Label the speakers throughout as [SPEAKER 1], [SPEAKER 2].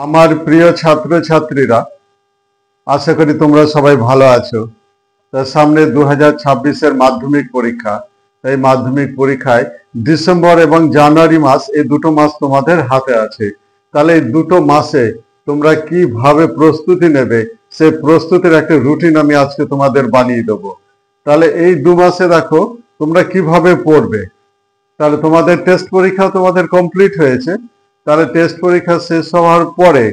[SPEAKER 1] আমার প্রিয় ছাত্র ছাত্রীরা, আশা করি তোমরা সবাই ভালো আছো। তার সামনে 2026-এর মাধ্যমিক পরীক্ষা। এই মাধ্যমিক পরীক্ষায় ডিসেম্বর এবং জানুয়ারি মাস, এই দুটো মাস তোমাদের হাতে আছে। তাহলে এই দুটো মাসে তোমরা কিভাবে প্রস্তুতি নেবে, সেই প্রস্তুতির একটা রুটিন আমি আজকে তোমাদের বানিয়ে দেবো। তাহলে এই 2 মাসে দেখো তোমরা কিভাবে পড়বে। তাহলে তোমাদের টেস্ট পরীক্ষা তোমাদের কমপ্লিট হয়েছে। তাহলে টেস্ট পরীক্ষা শেষ হওয়ার পরে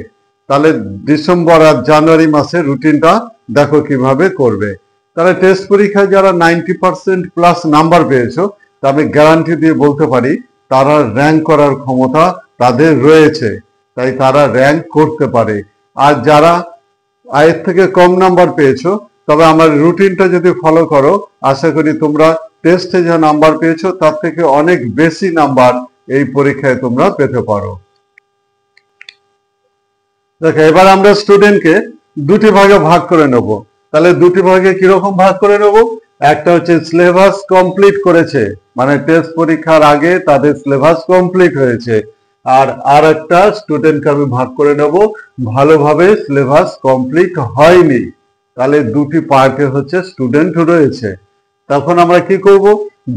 [SPEAKER 1] তাহলে ডিসেম্বর আর জানুয়ারি মাসে রুটিনটা দেখো কিভাবে করবে। তাহলে টেস্ট পরীক্ষায় যারা 90% প্লাস নাম্বার পেয়েছো, তা আমি গ্যারান্টি দিয়ে বলতে পারি তারা র্যাঙ্ক করার ক্ষমতা তাদের রয়েছে, তাই তারা র্যাঙ্ক করতে পারে। আর যারা আয়ের থেকে কম নাম্বার পেয়েছো, তবে আমার রুটিনটা যদি ফলো করো, আশা করি তোমরা টেস্টে যা নাম্বার পেয়েছো তার থেকে অনেক বেশি নাম্বার এই পরীক্ষায় তোমরা পেতে পারো। দেখো, এবার আমরা স্টুডেন্টকে দুটি ভাগে ভাগ করে নেব। তাহলে দুটি ভাগে কিরকম ভাগ করে নেব? একটা হচ্ছে সিলেবাস কমপ্লিট করেছে, মানে টেস্ট পরীক্ষার আগে তাদের সিলেবাস কমপ্লিট হয়েছে। আর একটা স্টুডেন্টকে আমি ভাগ করে নেব ভালোভাবে সিলেবাস কমপ্লিট হয়নি। তাহলে দুটি পার্টে হচ্ছে স্টুডেন্ট রয়েছে। তখন আমরা কি করব?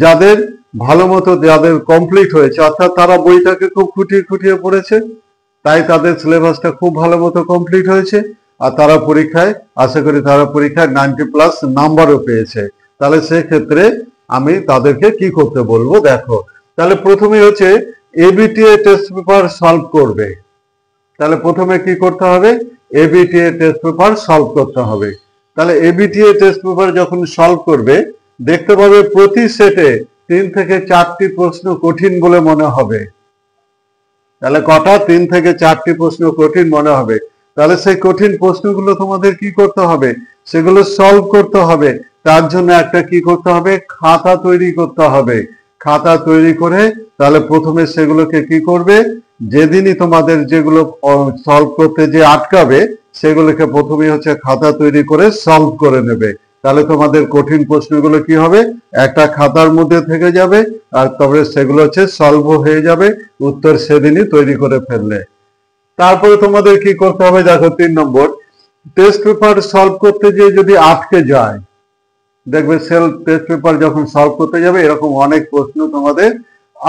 [SPEAKER 1] যাদের ভালো মতো যাদের কমপ্লিট হয়েছে, অর্থাৎ তারা বইটাকে খুব খুঁটিয়ে খুঁটিয়ে পড়েছে, তাই তাদের সিলেবাসটা খুব ভালো মতো কমপ্লিট হয়েছে, আর তারা পরীক্ষায় আশা করি তারা পরীক্ষায় 90+ নাম্বারও পেয়েছে। তাহলে সেক্ষেত্রে আমি তাদেরকে কি করতে বলবো দেখো। তাহলে প্রথমে হচ্ছে এবিটিএ টেস্ট পেপার সলভ করবে। তাহলে প্রথমে কি করতে হবে? এবিটিএ টেস্ট পেপার সলভ করতে হবে। তাহলে এবিটিএ টেস্ট পেপার যখন সলভ করবে, দেখতে পাবে প্রতি সেটে 3 থেকে 4টি প্রশ্ন কঠিন বলে মনে হবে। তাহলে কটা? 3 থেকে 4টি প্রশ্ন কঠিন মনে হবে। তাহলে সেই কঠিন প্রশ্নগুলো তোমাদের কি করতে হবে? সেগুলো সলভ করতে হবে। তার জন্য একটা কি করতে হবে? খাতা তৈরি করতে হবে। খাতা তৈরি করে তাহলে প্রথমে সেগুলোকে কি করবে? যেদিনই তোমাদের যেগুলো সলভ করতে যে আটকাবে, সেগুলোকে প্রথমে হচ্ছে খাতা তৈরি করে সলভ করে নেবে। তাহলে তোমাদের কঠিন প্রশ্নগুলো কি হবে? একটা খাতার মধ্যে থেকে যাবে, আর তবে সেগুলো হচ্ছে সলভ হয়ে যাবে উত্তর সেদিনই তৈরি করে ফেললে। তারপরে তোমাদের কি করতে হবে দেখো, 3 নম্বর, টেস্ট পেপার সলভ করতে গিয়ে যদি আটকে যায়, দেখবে টেস্ট পেপার যখন সলভ করতে যাবে এরকম অনেক প্রশ্ন তোমাদের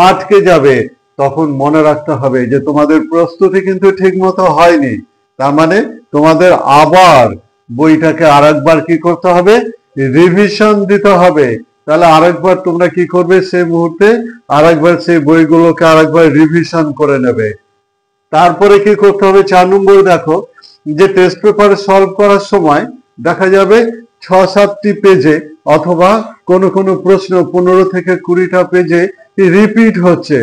[SPEAKER 1] আটকে যাবে। তখন মনে রাখতে হবে যে তোমাদের প্রস্তুতি কিন্তু ঠিক মতো হয়নি। তার মানে তোমাদের আবার বইটাকে আরেকবার কি করতে হবে? রিভিশন দিতে হবে। তাহলে আরেকবার তোমরা কি করবে? সেই মুহূর্তে আরেকবার সেই বইগুলোকে আরেকবার রিভিশন করে নেবে। তারপরে কি করতে হবে? 4 নম্বর দেখো, যে টেস্ট পেপার সলভ করার সময় দেখা যাবে 6-7টি পেজে অথবা কোনো কোনো প্রশ্ন 15 থেকে 20টা পেজে রিপিট হচ্ছে।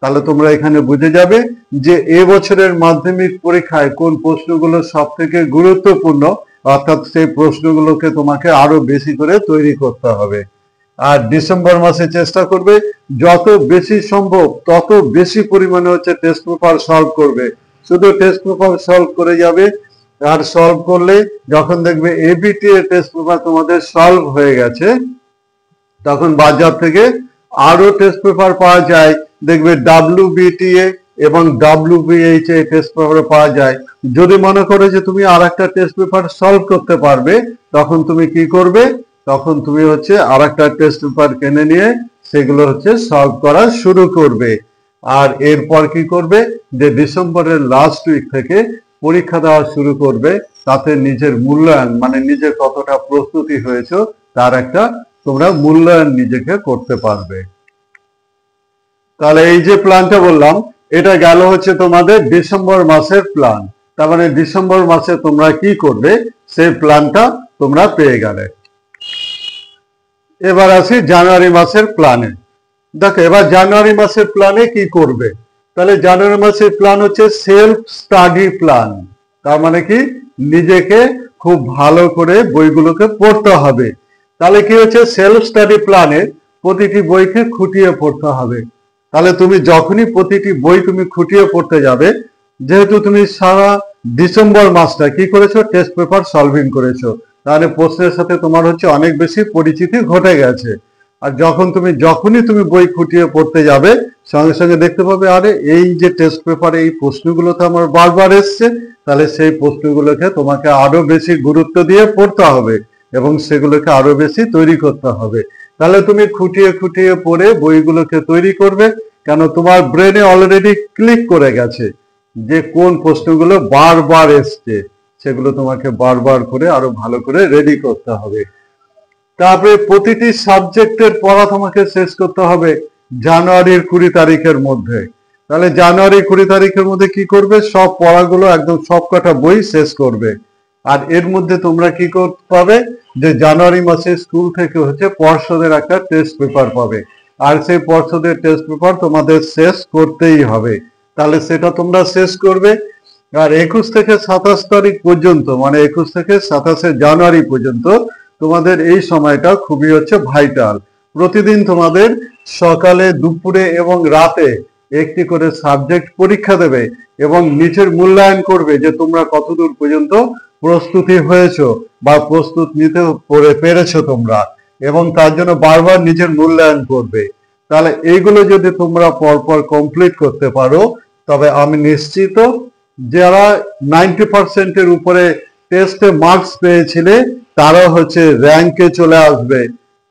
[SPEAKER 1] তাহলে তোমরা এখানে বুঝে যাবে যে এবছরের মাধ্যমিক পরীক্ষায় কোন প্রশ্নগুলো সব থেকে গুরুত্বপূর্ণ, অর্থাৎ সেই প্রশ্নগুলোকে তোমাকে আরো বেশি করে তৈরি করতে হবে। আর ডিসেম্বর মাসে চেষ্টা করবে যত বেশি সম্ভব তত বেশি পরিমাণে হচ্ছে টেস্ট পেপার সলভ করবে। শুধু টেস্ট পেপার সলভ করে যাবে, আর সলভ করলে যখন দেখবে এবিটিএ টেস্ট পেপার তোমাদের সলভ হয়ে গেছে, তখন বাজার থেকে আরো টেস্ট পেপার পাওয়া যায়। দেখবে WBTA এবং WBHA টেস্ট পেপার পাওয়া যায়। যদি মনে করো যে তুমি আর একটা টেস্ট পেপার সলভ করতে পারবে, তখন তুমি কি করবে? তখন তুমি হচ্ছে আর একটা টেস্ট পেপার কিনে নিয়ে সেগুলো হচ্ছে সলভ করা শুরু করবে। আর এরপর কি করবে? যে ডিসেম্বরের লাস্ট উইক থেকে পরীক্ষা দেওয়া শুরু করবে। তাতে নিজের মূল্যায়ন, মানে নিজে কতটা প্রস্তুতি হয়েছে তার একটা তোমরা মূল্যায়ন নিজেকে করতে পারবে। তাহলে এই যে প্ল্যানটা বললাম, এটা গেল হচ্ছে তোমাদের ডিসেম্বর মাসের প্ল্যান। তার মানে ডিসেম্বর মাসে তোমরা কি করবে সেই প্ল্যানটা তোমরা পেয়ে গেলে। এবার আসি জানুয়ারি মাসের প্ল্যানে। দেখো, এবার জানুয়ারি মাসের প্ল্যানে কি করবে? তাহলে জানুয়ারি মাসের প্ল্যান হচ্ছে সেলফ স্টাডি প্ল্যান। তার মানে কি? নিজেকে খুব ভালো করে বইগুলোকে পড়তে হবে। তাহলে কি হচ্ছে? সেলফ স্টাডি প্ল্যানে প্রতিটি বইকে খুঁটিয়ে পড়তে হবে। তাহলে তুমি যখনই প্রতিটি বই তুমি খুঁটিয়ে পড়তে যাবে, যেহেতু তুমি সারা ডিসেম্বর মাসটা কি করেছো? টেস্ট পেপার সলভিং করেছো, তাহলে প্রশ্নের সাথে তোমার হচ্ছে অনেক বেশি পরিচিতি ঘটে গেছে। আর যখনই তুমি বই খুঁটিয়ে পড়তে যাবে, সঙ্গে সঙ্গে দেখতে পাবে আরে এই যে টেস্ট পেপারে এই প্রশ্নগুলো তো আমার বারবার এসছে, তাহলে সেই প্রশ্নগুলোকে তোমাকে আরো বেশি গুরুত্ব দিয়ে পড়তে হবে এবং সেগুলোকে আরো বেশি তৈরি করতে হবে। তাহলে তুমি খুঁটিয়ে খুঁটিয়ে পড়ে বইগুলোকে তৈরি করবে, কেন তোমার ব্রেনে অলরেডি ক্লিক করে গেছে যে কোন প্রশ্নগুলো বারবার এসছে, সেগুলো তোমাকে বারবার করে আরো ভালো করে রেডি করতে হবে। তারপরে প্রতিটি সাবজেক্টের পড়া তোমাকে শেষ করতে হবে জানুয়ারির 20 তারিখের মধ্যে। তাহলে জানুয়ারি 20 তারিখের মধ্যে কি করবে, সব পড়াগুলো একদম সবকটা বই শেষ করবে। আর এর মধ্যে তোমরা কি করতে পাবে, যে জানুয়ারি মাসে স্কুল থেকে পর্ষদের একটা টেস্ট পেপার পাবে, আর সেই পর্ষদের টেস্ট পেপার তোমাদের শেষ করতেই হবে। তাহলে সেটা তোমরা শেষ করবে। আর 21 থেকে 27 তারিখ পর্যন্ত, মানে 21 থেকে 27শে জানুয়ারি পর্যন্ত তোমাদের এই সময়টা খুবই ভাইটাল। প্রতিদিন তোমাদের সকালে, দুপুরে এবং রাতে একটি করে সাবজেক্ট পরীক্ষা দেবে এবং নিচের মূল্যায়ন করবে যে তোমরা কতদূর পর্যন্ত প্রস্তুতি হয়েছো বা প্রস্তুত নিতে পেরেছো তোমরা, এবং তার জন্য বারবার নিজের মূল্যায়ন করবে। তাহলে এইগুলো যদি তোমরা পরপর কমপ্লিট করতে পারো, তবে আমি নিশ্চিত যারা 90%-এর উপরে টেস্টে মার্কস পেয়েছিলে তারা র্যাঙ্কে চলে আসবে।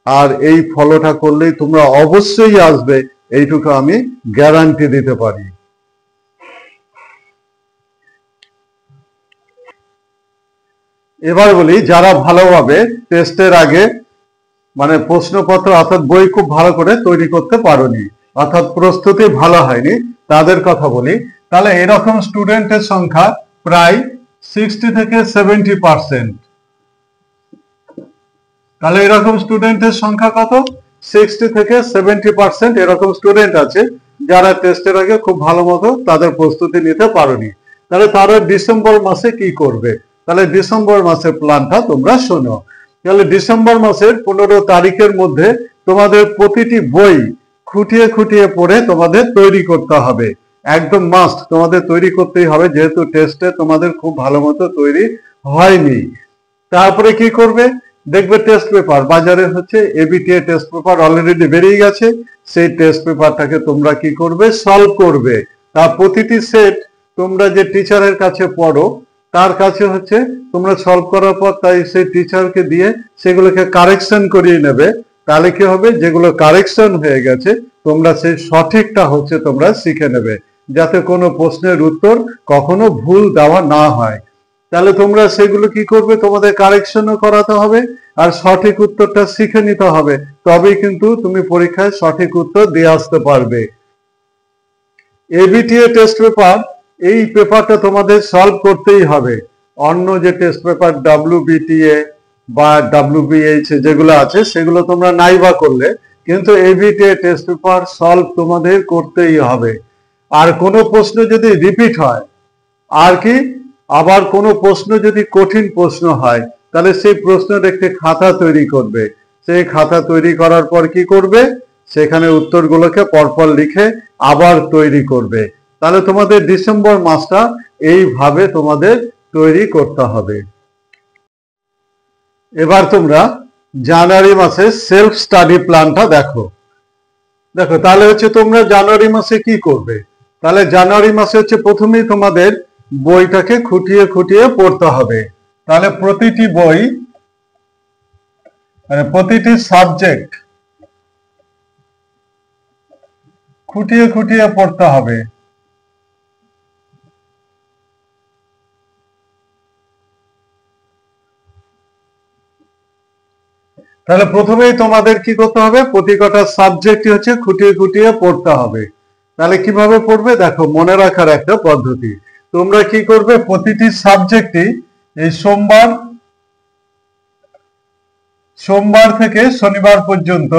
[SPEAKER 1] আর এই ফলোটা করলেই তোমরা অবশ্যই আসবে, এইটুকু আমি গ্যারান্টি দিতে পারি। এবার বলি, যারা ভালোভাবে টেস্টের আগে মানে প্রশ্নপত্র অর্থাৎ বই খুব ভালো করে তৈরি করতে পারোনি, অর্থাৎ প্রস্তুতি ভালো হয়নি, তাদের কথা বলি। তাহলে এরকম স্টুডেন্টের সংখ্যা প্রায় 60 থেকে 70%। তাহলে এরকম স্টুডেন্টের সংখ্যা কত, 60 থেকে 70% এরকম স্টুডেন্ট আছে যারা টেস্টের আগে খুব ভালো মতো তাদের প্রস্তুতি নিতে পারোনি। তাহলে তারা ডিসেম্বর মাসে কি করবে, তাহলে ডিসেম্বর মাসের প্ল্যানটা তোমরা শোনো। তাহলে ডিসেম্বর মাসের 15 তারিখের মধ্যে তোমাদের প্রতিটি বই খুঁটিয়ে খুঁটিয়ে পড়ে তোমাদের তৈরি করতে হবে, একদম মাস্ট তোমাদের তৈরি করতেই হবে, যেহেতু টেস্টে তোমাদের খুব ভালো মতো তৈরি হয়নি। তারপরে কি করবে, দেখবে টেস্ট পেপার বাজারে এবিটিএ টেস্ট পেপার অলরেডি বেরিয়ে গেছে, সেই টেস্ট পেপারটাকে তোমরা কি করবে, সলভ করবে। তার প্রতিটি সেট তোমরা যে টিচারের কাছে পড়ো তার কাছে তোমরা সলভ করার পর তাই সেই টিচারকে দিয়ে সেগুলোকে কারেকশন করিয়ে নেবে। তাহলে কি হবে, যেগুলো কারেকশন হয়ে গেছে তোমরা সেই সঠিকটা তোমরা শিখে নেবে, যাতে কোনো প্রশ্নের উত্তর কখনো ভুল দেওয়া না হয়। তাহলে তোমরা সেগুলো কি করবে, তোমাদের কারেকশনও করাতে হবে আর সঠিক উত্তরটা শিখে নিতে হবে, তবেই কিন্তু তুমি পরীক্ষায় সঠিক উত্তর দিয়ে আসতে পারবে। এবিটিএ টেস্ট পেপার, এই পেপারটা তোমাদের সলভ করতেই হবে। অন্য যে টেস্ট পেপার ডব্লিউবিটিএ বা ডব্লিউবিএইচ যেগুলো আছে সেগুলো তোমরা নাই বা করলে, কিন্তু এবিটিএ টেস্ট পেপার সলভ তোমাদের করতেই হবে। আর কোনো প্রশ্ন যদি রিপিট হয়, আর কি আবার কোনো প্রশ্ন যদি কঠিন প্রশ্ন হয়, তাহলে সেই প্রশ্নের একটি খাতা তৈরি করবে। সেই খাতা তৈরি করার পর কি করবে, সেখানে উত্তরগুলোকে পরপর লিখে আবার তৈরি করবে। তাহলে তোমাদের ডিসেম্বর মাসটা এইভাবে তোমাদের তৈরি করতে হবে। এবার তোমরা জানুয়ারি মাসে সেলফ স্টাডি প্ল্যানটা দেখো। তাহলে তোমরা জানুয়ারি মাসে কি করবে, তাহলে জানুয়ারি মাসে প্রথমেই তোমাদের বইটাকে খুঁটিয়ে খুঁটিয়ে পড়তে হবে। তাহলে প্রতিটি বই মানে প্রতিটি সাবজেক্ট খুঁটিয়ে খুঁটিয়ে পড়তে হবে। তাহলে প্রথমেই তোমাদের কি করতে হবে, প্রতি কটা সাবজেক্টই খুঁটিয়ে খুঁটিয়ে পড়তে হবে। তাহলে কিভাবে পড়বে, দেখো মনে রাখার একটা পদ্ধতি। তোমরা কি করবে, প্রতিটি সাবজেক্টই এই সোমবার থেকে শনিবার পর্যন্ত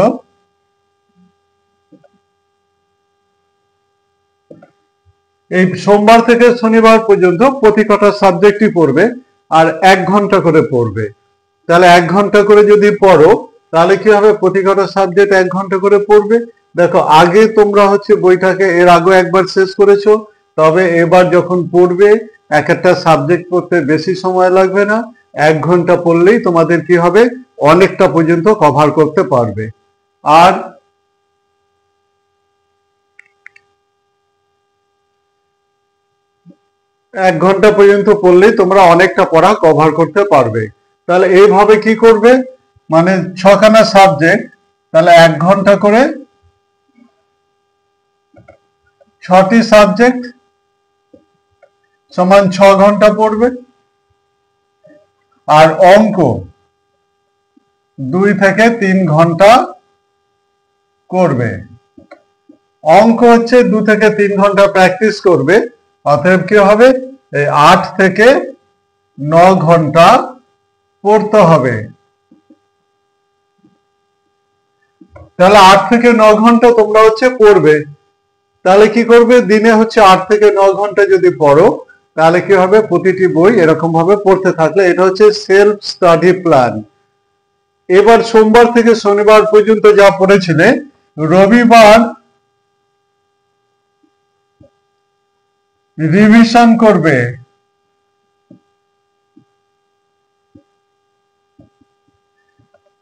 [SPEAKER 1] এই সোমবার থেকে শনিবার পর্যন্ত প্রতি কটা সাবজেক্টই পড়বে আর 1 ঘন্টা করে পড়বে। তাহলে 1 ঘন্টা করে যদি পড়ো তাহলে কি হবে, প্রতি কটা সাবজেক্ট 1 ঘন্টা করে পড়বে। দেখো আগে তোমরা বইটাকে এর আগে একবার শেষ করেছো, তবে এবার যখন পড়বে এক একটা সাবজেক্ট পড়তে বেশি সময় লাগবে না, 1 ঘন্টা পড়লেই তোমাদের কি হবে, অনেকটা পর্যন্ত কভার করতে পারবে। আর এক ঘন্টা পর্যন্ত পড়লেই তোমরা অনেকটা পড়া কভার করতে পারবে। তাহলে এইভাবে কি করবে, মানে 6খানা সাবজেক্ট, তাহলে 1 ঘন্টা করে 6টি সাবজেক্ট সমান 6 ঘন্টা পড়বে। আর অঙ্ক 2 থেকে 3 ঘন্টা করবে। অঙ্ক হচ্ছে 2 থেকে 3 ঘন্টা প্র্যাকটিস করবে, অতএব কি হবে, 8 থেকে 9 ঘন্টা পড়তে হবে। তাহলে 8 থেকে 9 ঘন্টা তোমরা হচ্ছে পড়বে। তাহলে কি করবে, দিনে হচ্ছে 8 থেকে 9 ঘন্টা যদি পড়ো, তাহলে কি হবে, প্রতিটি বই এরকম ভাবে পড়তে থাকলে এটা হচ্ছে সেলফ স্টাডি প্ল্যান। এবার সোমবার থেকে শনিবার পর্যন্ত যা পড়েছিলে, রবিবার রিভিশন করবে।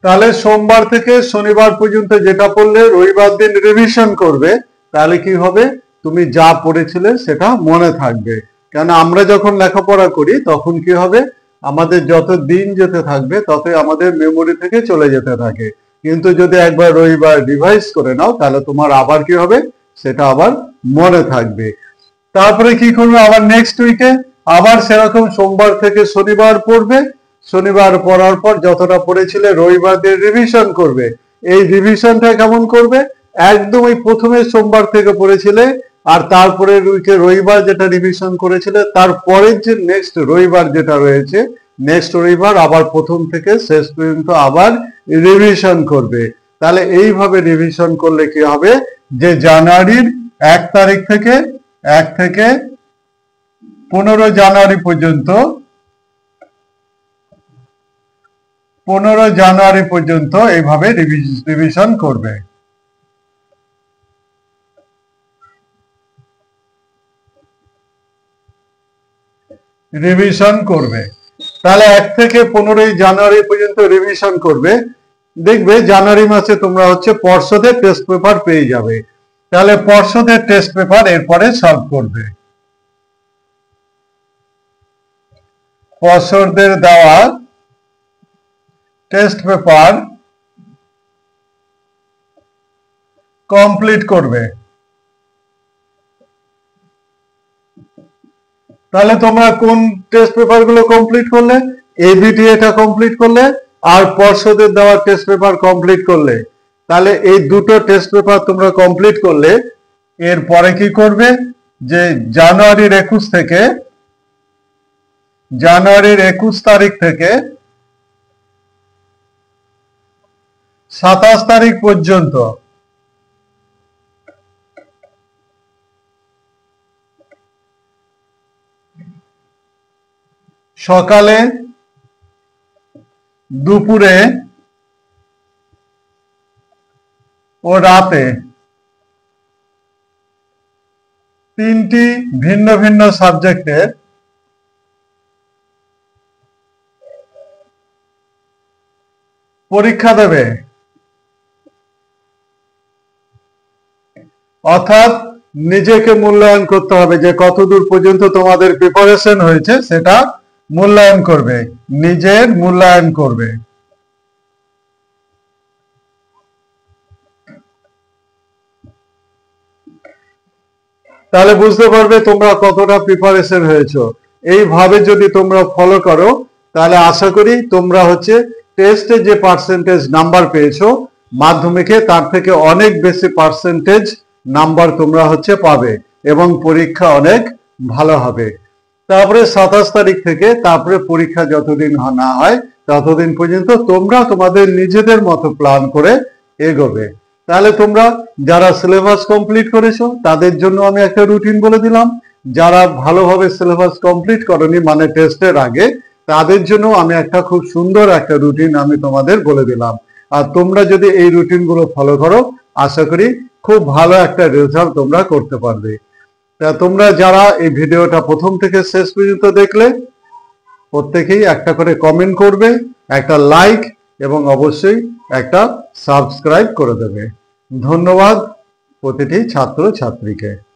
[SPEAKER 1] তাহলে সোমবার থেকে শনিবার পর্যন্ত যেটা পড়লে রবিবার দিন রিভিশন করবে। তাহলে কি হবে, তুমি যা পড়েছিলে সেটা মনে থাকবে। কেন আমরা যখন লেখাপড়া করি তখন কি হবে, আমাদের যত দিন যেতে থাকবে ততই আমাদের মেমোরি থেকে চলে যেতে থাকে। কিন্তু যদি একবার রবিবার রিভাইজ করে নাও, তাহলে তোমার আবার কি হবে, সেটা আবার মনে থাকবে। তারপরে কি করবে, আবার নেক্সট উইকে আবার সেরকম সোমবার থেকে শনিবার পড়বে। শনিবার পড়ার পর যতটা পড়েছিলে রবিবার দিন রিভিশন করবে। এই রিভিশনটা কেমন করবে, একদম ওই প্রথমে সোমবার থেকে পড়েছিলে, আর তারপরে উইকে রবিবার যেটা রিভিশন করেছিলে, তারপরের যে নেক্সট রবিবার যেটা রয়েছে, নেক্সট রবিবার আবার প্রথম থেকে শেষ পর্যন্ত আবার রিভিশন করবে। তাহলে এইভাবে রিভিশন করলে কি হবে, যে জানুয়ারির 1 তারিখ থেকে 1 থেকে 15 জানুয়ারি পর্যন্ত 15 জানুয়ারি পর্যন্ত এইভাবে রিভিশন করবে। রিভিশন করবে। তাহলে 1 থেকে 15 জানুয়ারি পর্যন্ত রিভিশন করবে। দেখবে জানুয়ারি মাসে তোমরা হচ্ছে পর্ষদের টেস্ট পেপার পেয়ে যাবে। তাহলে পর্ষদের টেস্ট পেপার এরপরে সলভ করবে। পর্ষদের দেওয়া টেস্ট পেপার কমপ্লিট করবে। তাহলে তোমরা কোন টেস্ট পেপার গুলো কমপ্লিট করলে, এবিটি এটা কমপ্লিট করলে, আর পর্ষদের দেওয়া টেস্ট পেপার কমপ্লিট করলে। তাহলে এই দুটো টেস্ট পেপার তোমরা কমপ্লিট করলে, এরপরে কি করবে, যে জানুয়ারির 21 তারিখ থেকে 27 তারিখ পর্যন্ত সকালে, দুপুরে ও রাতে 3টি ভিন্ন ভিন্ন সাবজেক্টের পরীক্ষা দেবে। অর্থাৎ নিজেকে মূল্যায়ন করতে হবে যে কতদূর পর্যন্ত তোমাদের প্রিপারেশন হয়েছে, সেটা মূল্যায়ন করবে, নিজের মূল্যায়ন করবে। তাহলে বুঝতে পারবে তোমরা কতটা প্রিপারেশন হয়েছো। এইভাবে যদি তোমরা ফলো করো, তাহলে আশা করি তোমরা হচ্ছে টেস্টে যে পার্সেন্টেজ নাম্বার পেয়েছো মাধ্যমিকে, তার থেকে অনেক বেশি পার্সেন্টেজ নাম্বার তোমরা হচ্ছে পাবে এবং পরীক্ষা অনেক ভালো হবে। তারপরে 27 তারিখ থেকে তারপরে পরীক্ষা যতদিন না হয় ততদিন পর্যন্ত তোমরা তোমাদের নিজেদের মতো প্ল্যান করে এগোবে। তাহলে তোমরা যারা সিলেবাস কমপ্লিট করেছো তাদের জন্য আমি একটা রুটিন বলে দিলাম, যারা ভালোভাবে সিলেবাস কমপ্লিট করনি মানে টেস্টের আগে, তাদের জন্য আমি একটা খুব সুন্দর একটা রুটিন আমি তোমাদের বলে দিলাম। আর তোমরা যদি এই রুটিন গুলো ফলো করো, আশা করি খুব ভালো একটা রেজাল্ট তোমরা করতে পারবে। তা তোমরা যারা এই ভিডিওটা প্রথম থেকে শেষ পর্যন্ত দেখলে, প্রত্যেকেই একটা করে কমেন্ট করবে, একটা লাইক এবং অবশ্যই একটা সাবস্ক্রাইব করে দেবে। ধন্যবাদ প্রতিটি ছাত্র ছাত্রীকে।